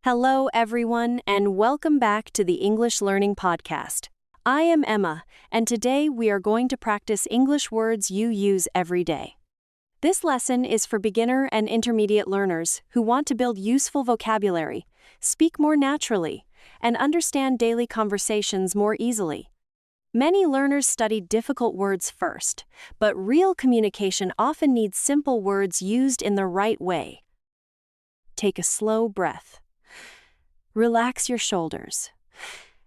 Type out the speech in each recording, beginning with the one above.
Hello, everyone, and welcome back to the English Learning Podcast. I am Emma, and today we are going to practice English words you use every day. This lesson is for beginner and intermediate learners who want to build useful vocabulary, speak more naturally, and understand daily conversations more easily. Many learners study difficult words first, but real communication often needs simple words used in the right way. Take a slow breath. Relax your shoulders.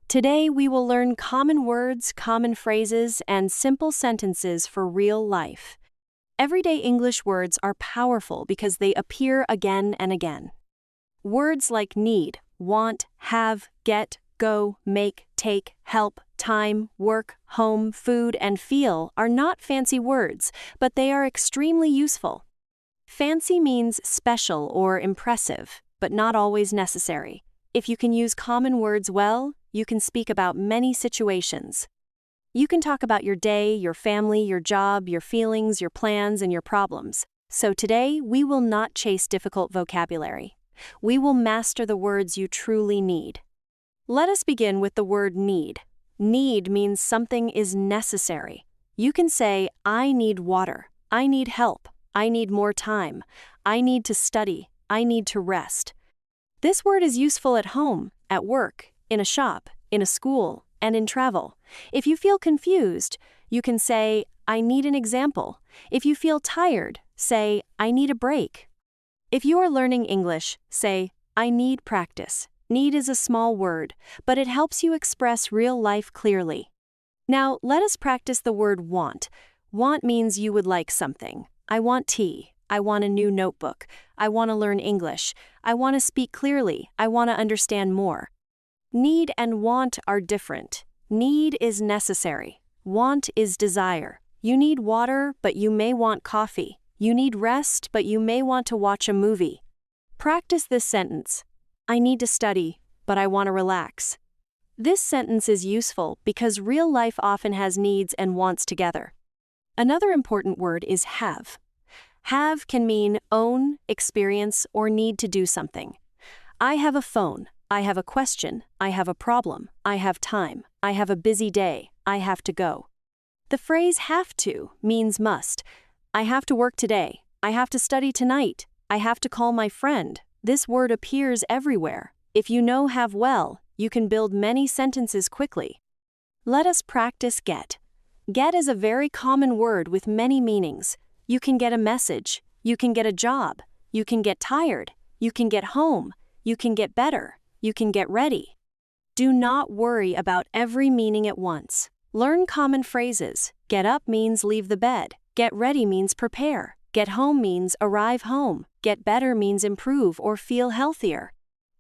Today we will learn common words, common phrases, and simple sentences for real life. Everyday English words are powerful because they appear again and again. Words like need, want, have, get, go, make, take, help, time, work, home, food, and feel are not fancy words, but they are extremely useful. Fancy means special or impressive, but not always necessary. If you can use common words well, you can speak about many situations. You can talk about your day, your family, your job, your feelings, your plans, and your problems. So today, we will not chase difficult vocabulary. We will master the words you truly need. Let us begin with the word need. Need means something is necessary. You can say, I need water, I need help, I need more time, I need to study, I need to rest. This word is useful at home, at work, in a shop, in a school, and in travel. If you feel confused, you can say, I need an example. If you feel tired, say, I need a break. If you are learning English, say, I need practice. Need is a small word, but it helps you express real life clearly. Now, let us practice the word want. Want means you would like something. I want tea. I want a new notebook. I want to learn English. I want to speak clearly. I want to understand more. Need and want are different. Need is necessary. Want is desire. You need water, but you may want coffee. You need rest, but you may want to watch a movie. Practice this sentence. I need to study, but I want to relax. This sentence is useful because real life often has needs and wants together. Another important word is have. Have can mean own, experience, or need to do something. I have a phone. I have a question. I have a problem. I have time. I have a busy day. I have to go. The phrase have to means must. I have to work today. I have to study tonight. I have to call my friend. This word appears everywhere. If you know have well, you can build many sentences quickly. Let us practice get. Get is a very common word with many meanings. You can get a message, you can get a job, you can get tired, you can get home, you can get better, you can get ready. Do not worry about every meaning at once. Learn common phrases. Get up means leave the bed. Get ready means prepare. Get home means arrive home. Get better means improve or feel healthier.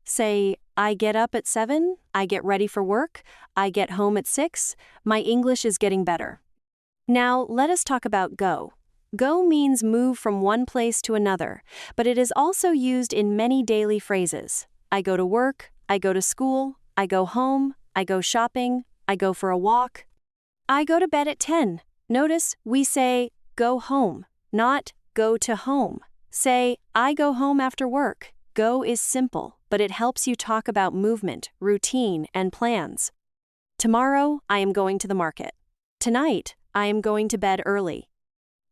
Say, I get up at 7, I get ready for work, I get home at 6, my English is getting better. Now, let us talk about go. Go means move from one place to another, but it is also used in many daily phrases. I go to work, I go to school, I go home, I go shopping, I go for a walk. I go to bed at 10. Notice we say go home, not go to home. Say, I go home after work. Go is simple, but it helps you talk about movement, routine, and plans. Tomorrow, I am going to the market. Tonight, I am going to bed early.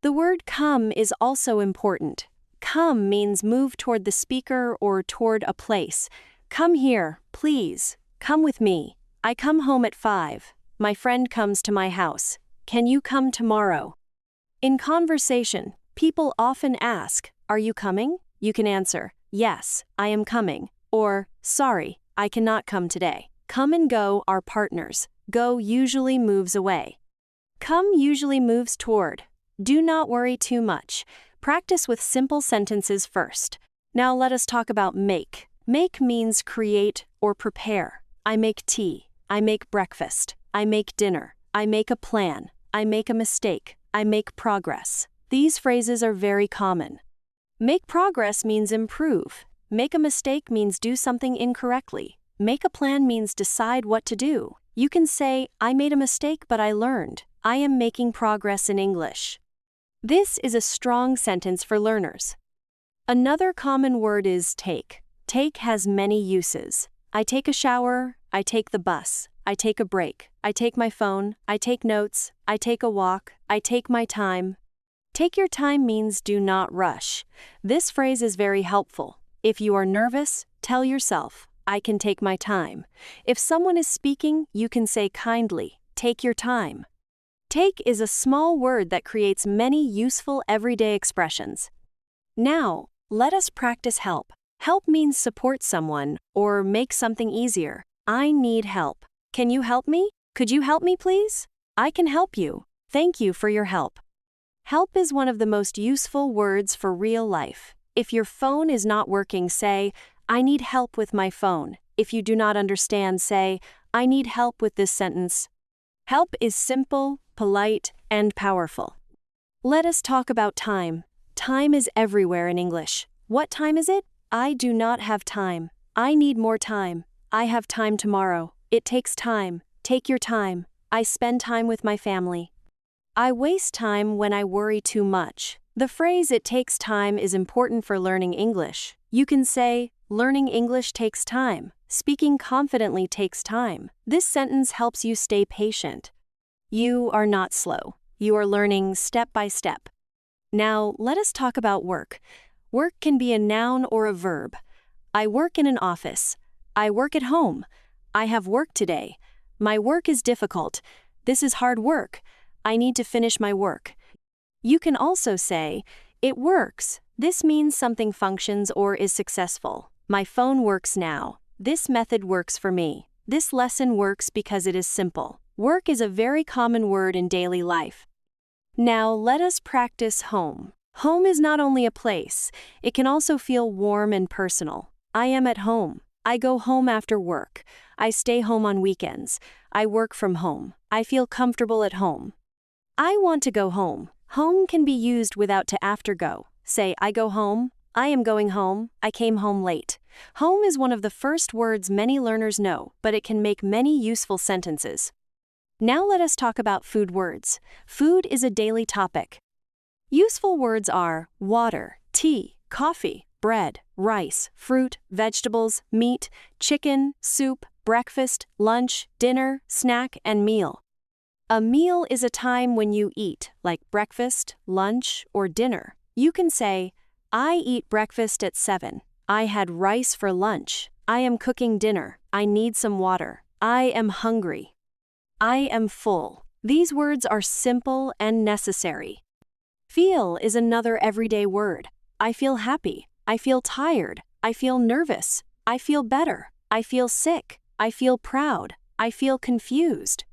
The word come is also important. Come means move toward the speaker or toward a place. Come here, please. Come with me. I come home at 5. My friend comes to my house. Can you come tomorrow? In conversation, people often ask, are you coming? You can answer, yes, I am coming, or sorry, I cannot come today. Come and go are partners. Go usually moves away. Come usually moves toward. Do not worry too much. Practice with simple sentences first. Now let us talk about make. Make means create or prepare. I make tea. I make breakfast. I make dinner. I make a plan. I make a mistake. I make progress. These phrases are very common. Make progress means improve. Make a mistake means do something incorrectly. Make a plan means decide what to do. You can say, I made a mistake but I learned. I am making progress in English. This is a strong sentence for learners. Another common word is take. Take has many uses. I take a shower, I take the bus, I take a break, I take my phone, I take notes, I take a walk, I take my time. Take your time means do not rush. This phrase is very helpful. If you are nervous, tell yourself, I can take my time. If someone is speaking, you can say kindly, take your time. Take is a small word that creates many useful everyday expressions. Now, let us practice help. Help means support someone or make something easier. I need help. Can you help me? Could you help me, please? I can help you. Thank you for your help. Help is one of the most useful words for real life. If your phone is not working, say, I need help with my phone. If you do not understand, say, I need help with this sentence. Help is simple, polite, and powerful. Let us talk about time. Time is everywhere in English. What time is it? I do not have time. I need more time. I have time tomorrow. It takes time. Take your time. I spend time with my family. I waste time when I worry too much. The phrase "it takes time" is important for learning English. You can say, learning English takes time. Speaking confidently takes time. This sentence helps you stay patient. You are not slow. You are learning step by step. Now, let us talk about work. Work can be a noun or a verb. I work in an office. I work at home. I have work today. My work is difficult. This is hard work. I need to finish my work. You can also say, it works. This means something functions or is successful. My phone works now. This method works for me. This lesson works because it is simple. Work is a very common word in daily life. Now let us practice home. Home is not only a place, it can also feel warm and personal. I am at home. I go home after work. I stay home on weekends. I work from home. I feel comfortable at home. I want to go home. Home can be used without to after go. Say, I go home. I am going home. I came home late. Home is one of the first words many learners know, but it can make many useful sentences. Now let us talk about food words. Food is a daily topic. Useful words are water, tea, coffee, bread, rice, fruit, vegetables, meat, chicken, soup, breakfast, lunch, dinner, snack, and meal. A meal is a time when you eat, like breakfast, lunch, or dinner. You can say, I eat breakfast at 7. I had rice for lunch. I am cooking dinner. I need some water. I am hungry. I am full. These words are simple and necessary. Feel is another everyday word. I feel happy. I feel tired. I feel nervous. I feel better. I feel sick. I feel proud. I feel confused.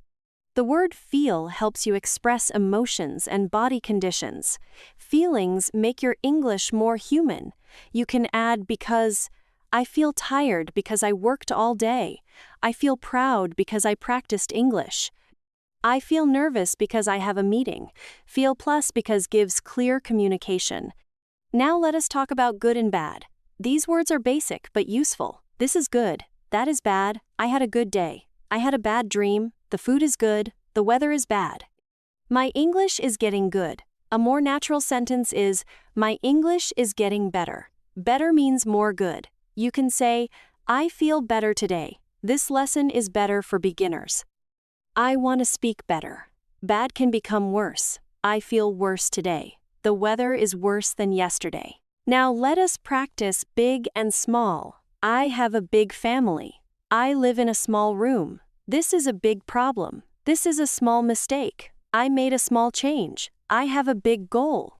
The word feel helps you express emotions and body conditions. Feelings make your English more human. You can add because. I feel tired because I worked all day. I feel proud because I practiced English. I feel nervous because I have a meeting. Feel plus because gives clear communication. Now let us talk about good and bad. These words are basic but useful. This is good. That is bad. I had a good day. I had a bad dream. The food is good. The weather is bad. My English is getting good. A more natural sentence is, my English is getting better. Better means more good. You can say, I feel better today. This lesson is better for beginners. I want to speak better. Bad can become worse. I feel worse today. The weather is worse than yesterday. Now let us practice big and small. I have a big family. I live in a small room. This is a big problem. This is a small mistake. I made a small change. I have a big goal.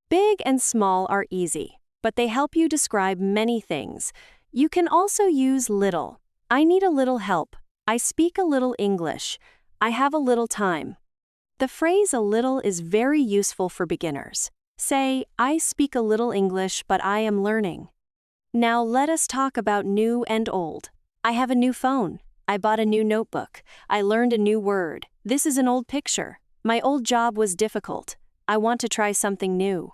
Big and small are easy, but they help you describe many things. You can also use little. I need a little help. I speak a little English. I have a little time. The phrase a little is very useful for beginners. Say, I speak a little English, but I am learning. Now let us talk about new and old. I have a new phone. I bought a new notebook. I learned a new word. This is an old picture. My old job was difficult. I want to try something new.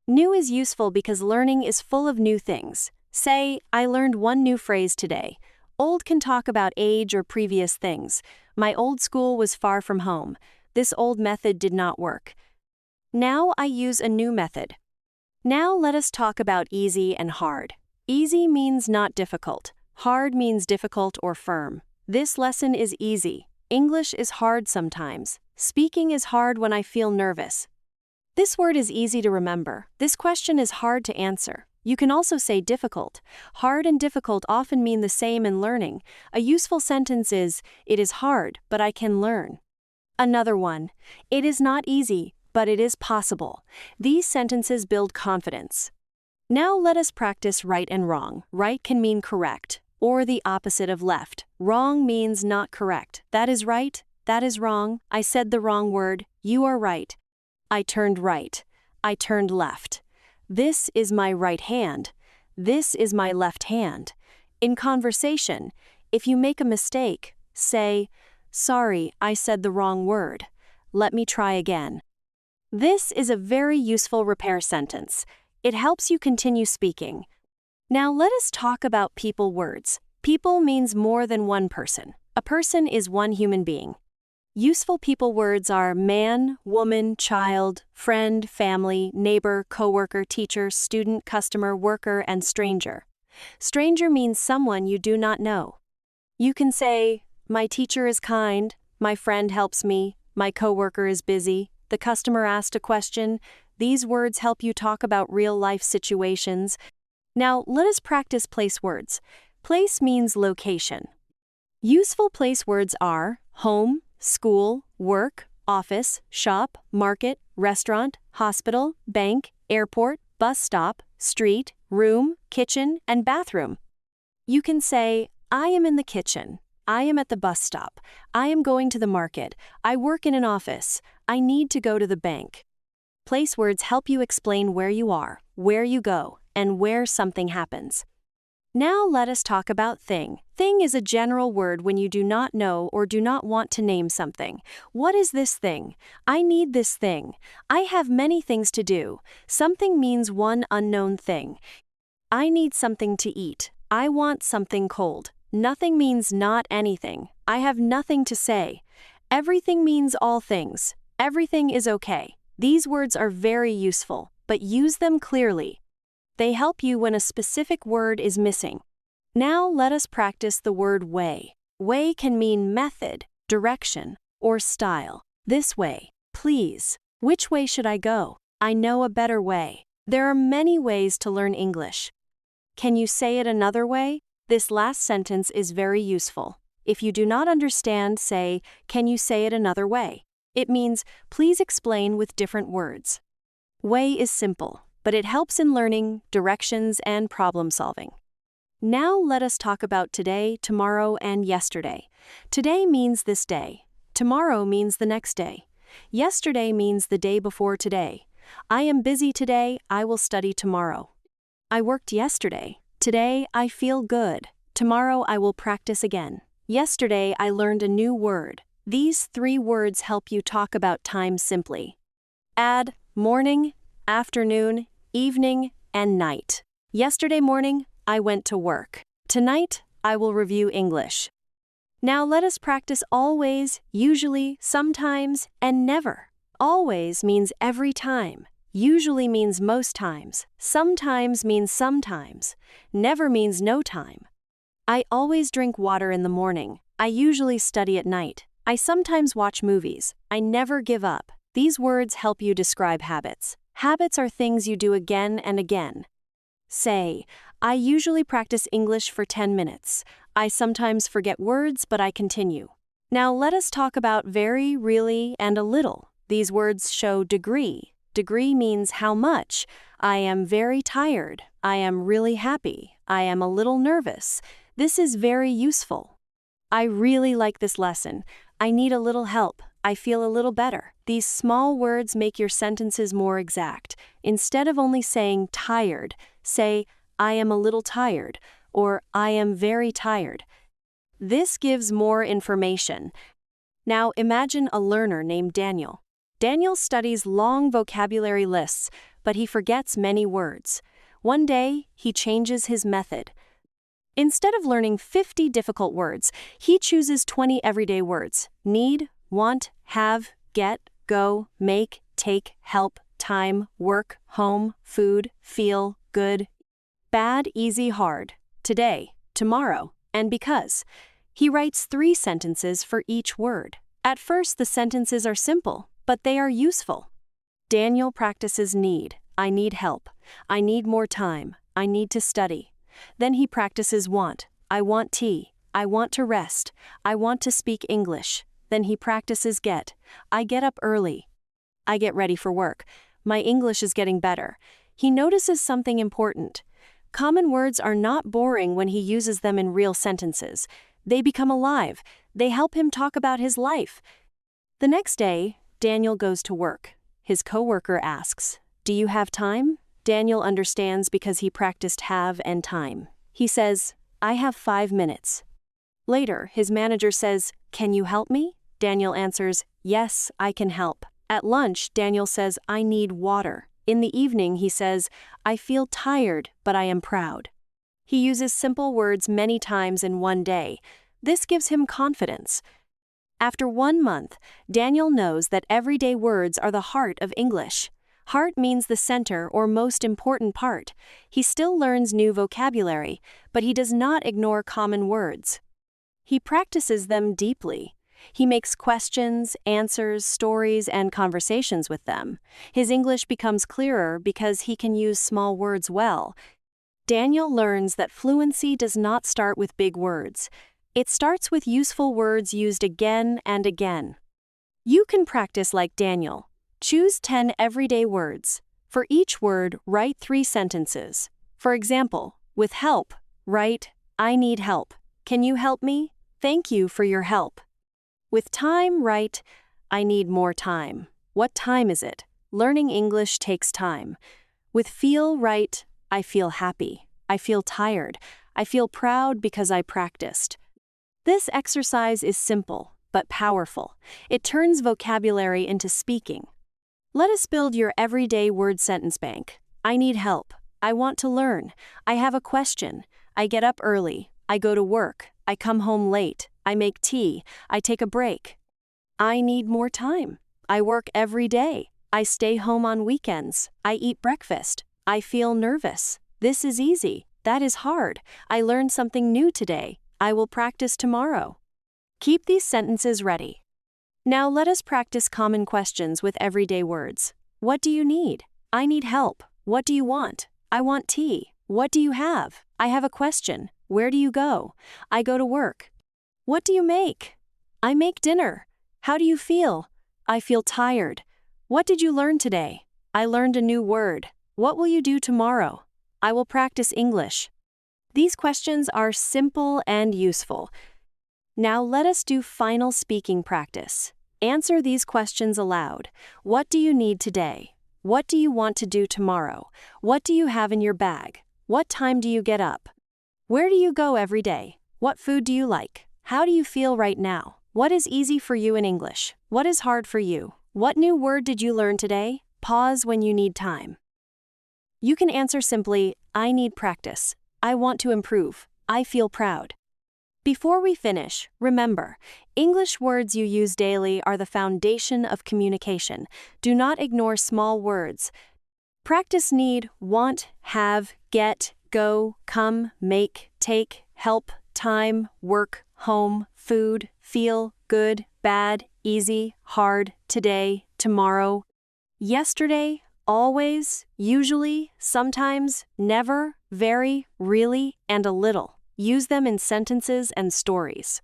New is useful because learning is full of new things. Say, I learned one new phrase today. Old can talk about age or previous things. My old school was far from home. This old method did not work. Now I use a new method. Now let us talk about easy and hard. Easy means not difficult. Hard means difficult or firm. This lesson is easy. English is hard sometimes. Speaking is hard when I feel nervous. This word is easy to remember. This question is hard to answer. You can also say difficult. Hard and difficult often mean the same in learning. A useful sentence is, it is hard, but I can learn. Another one, it is not easy, but it is possible. These sentences build confidence. Now let us practice right and wrong. Right can mean correct, or the opposite of left. Wrong means not correct. That is right, that is wrong. I said the wrong word, you are right. I turned right. I turned left. This is my right hand. This is my left hand. In conversation, if you make a mistake, say, sorry, I said the wrong word. Let me try again. This is a very useful repair sentence. It helps you continue speaking. Now let us talk about people words. People means more than one person. A person is one human being. Useful people words are man, woman, child, friend, family, neighbor, coworker, teacher, student, customer, worker, and stranger. Stranger means someone you do not know. You can say, my teacher is kind, my friend helps me, my coworker is busy, the customer asked a question. These words help you talk about real-life situations. Now, let us practice place words. Place means location. Useful place words are home, school, work, office, shop, market, restaurant, hospital, bank, airport, bus stop, street, room, kitchen, and bathroom. You can say, I am in the kitchen. I am at the bus stop. I am going to the market. I work in an office. I need to go to the bank. Place words help you explain where you are, where you go, and where something happens. Now let us talk about thing. Thing is a general word when you do not know or do not want to name something. What is this thing? I need this thing. I have many things to do. Something means one unknown thing. I need something to eat. I want something cold. Nothing means not anything. I have nothing to say. Everything means all things. Everything is okay. These words are very useful, but use them clearly. They help you when a specific word is missing. Now let us practice the word way. Way can mean method, direction, or style. This way, please. Which way should I go? I know a better way. There are many ways to learn English. Can you say it another way? This last sentence is very useful. If you do not understand, say, can you say it another way? It means, please explain with different words. Way is simple, but it helps in learning, directions, and problem solving. Now let us talk about today, tomorrow, and yesterday. Today means this day. Tomorrow means the next day. Yesterday means the day before today. I am busy today, I will study tomorrow. I worked yesterday. Today I feel good. Tomorrow I will practice again. Yesterday I learned a new word. These 3 words help you talk about time simply. Add morning, afternoon, evening, and night. Yesterday morning, I went to work. Tonight, I will review English. Now let us practice always, usually, sometimes, and never. Always means every time. Usually means most times. Sometimes means sometimes. Never means no time. I always drink water in the morning. I usually study at night. I sometimes watch movies. I never give up. These words help you describe habits. Habits are things you do again and again. Say, I usually practice English for 10 minutes. I sometimes forget words, but I continue. Now let us talk about very, really, and a little. These words show degree. Degree means how much. I am very tired. I am really happy. I am a little nervous. This is very useful. I really like this lesson. I need a little help. I feel a little better. These small words make your sentences more exact. Instead of only saying tired, say, I am a little tired, or I am very tired. This gives more information. Now imagine a learner named Daniel. Daniel studies long vocabulary lists, but he forgets many words. One day, he changes his method. Instead of learning 50 difficult words, he chooses 20 everyday words: need, want, have, get, go, make, take, help, time, work, home, food, feel, good. bad, easy, hard, today, tomorrow, and because. He writes 3 sentences for each word. At first, the sentences are simple, but they are useful. Daniel practices need. I need help. I need more time. I need to study. Then he practices want. I want tea. I want to rest. I want to speak English. Then he practices get. I get up early. I get ready for work. My English is getting better. He notices something important. Common words are not boring when he uses them in real sentences. They become alive. They help him talk about his life. The next day, Daniel goes to work. His coworker asks, "Do you have time?" Daniel understands because he practiced have and time. He says, "I have 5 minutes." Later, his manager says, "Can you help me?" Daniel answers, "Yes, I can help." At lunch, Daniel says, "I need water." In the evening, he says, "I feel tired, but I am proud." He uses simple words many times in one day. This gives him confidence. After 1 month, Daniel knows that everyday words are the heart of English. Heart means the center or most important part. He still learns new vocabulary, but he does not ignore common words. He practices them deeply. He makes questions, answers, stories, and conversations with them. His English becomes clearer because he can use small words well. Daniel learns that fluency does not start with big words. It starts with useful words used again and again. You can practice like Daniel. Choose 10 everyday words. For each word, write 3 sentences. For example, with help, write, "I need help. Can you help me? Thank you for your help." With time, write, "I need more time. What time is it? Learning English takes time." With feel, write, "I feel happy. I feel tired. I feel proud because I practiced." This exercise is simple, but powerful. It turns vocabulary into speaking. Let us build your everyday word sentence bank. I need help. I want to learn. I have a question. I get up early. I go to work. I come home late. I make tea. I take a break. I need more time. I work every day. I stay home on weekends. I eat breakfast. I feel nervous. This is easy. That is hard. I learned something new today. I will practice tomorrow. Keep these sentences ready. Now let us practice common questions with everyday words. What do you need? I need help. What do you want? I want tea. What do you have? I have a question. Where do you go? I go to work. What do you make? I make dinner. How do you feel? I feel tired. What did you learn today? I learned a new word. What will you do tomorrow? I will practice English. These questions are simple and useful. Now let us do final speaking practice. Answer these questions aloud. What do you need today? What do you want to do tomorrow? What do you have in your bag? What time do you get up? Where do you go every day? What food do you like? How do you feel right now? What is easy for you in English? What is hard for you? What new word did you learn today? Pause when you need time. You can answer simply, I need practice. I want to improve. I feel proud. Before we finish, remember, English words you use daily are the foundation of communication. Do not ignore small words. Practice need, want, have, get, go, come, make, take, help, time, work, home, food, feel, good, bad, easy, hard, today, tomorrow, yesterday, always, usually, sometimes, never, very, really, and a little. Use them in sentences and stories.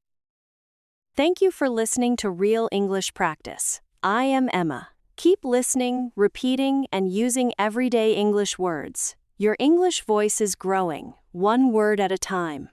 Thank you for listening to Real English Practice. I am Emma. Keep listening, repeating, and using everyday English words. Your English voice is growing, one word at a time.